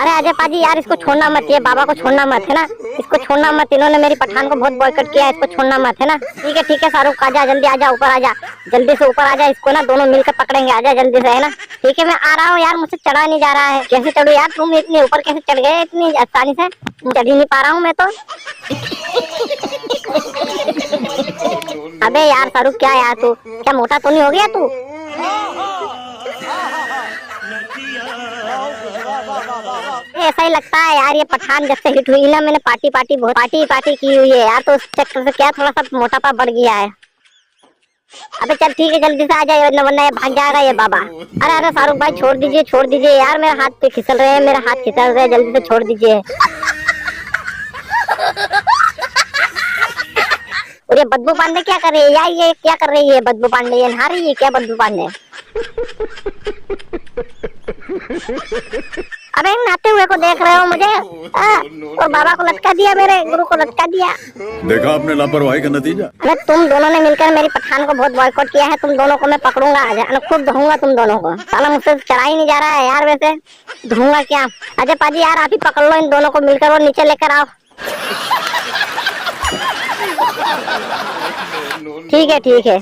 अरे अजय पाजी यार, इसको छोड़ना मत, ये बाबा को छोड़ना मत है ना, इसको छोड़ना मत। इन्होंने मेरी पठान को बहुत बॉयकॉट किया है, इसको छोड़ना मत है ना। ठीक है शाहरुख, आजा जल्दी, आजा ऊपर आजा, जल्दी से ऊपर आजा, इसको ना दोनों मिलकर पकड़ेंगे, आजा जल्दी से है ना। ठीक है मैं आ रहा हूँ यार, मुझसे चढ़ा नहीं जा रहा है, कैसे चढ़ू यार, तुम इतने ऊपर कैसे चढ़ गए इतनी आसानी से, चढ़ ही नहीं पा रहा हूँ मैं तो। अबे यार शाहरुख, क्या यार तू क्या मोटा तो नहीं हो गया तू? ऐसा ही लगता है यार, ये पठान जब से हिट हुई ना, मैंने पार्टी की हुई है यार, तो उस चक्कर से क्या थोड़ा सा मोटापा बढ़ गया है। अबे चल ठीक है, जल्दी से आ जाए वरना ये भाग जाएगा ये बाबा। अरे शाहरुख भाई छोड़ दीजिए यार, मेरे हाथ पे फिसल रहे हैं, मेरे हाथ फिसल रहे हैं, जल्दी से छोड़ दीजिए। और ये बदबू पांडे क्या कर रही है यार, ये क्या कर रही है बदबू पांडे, ये नहा रही है क्या बदबू पांडे? अबे नहाते हुए को देख रहे हो मुझे? और बाबा को लटका दिया, मेरे गुरु को लटका दिया। देखा आपने लापरवाही का नतीजा। अरे तुम दोनों ने मिलकर मेरी पठान को बहुत बॉयकॉट किया है, तुम दोनों को मैं पकड़ूंगा, खुद धोऊंगा तुम दोनों को। साला मुझसे चढ़ा ही नहीं जा रहा है यार, वैसे धोऊंगा क्या? अजय पाजी यार आप ही पकड़ लो इन दोनों को मिलकर और नीचे लेकर आओ। ठीक है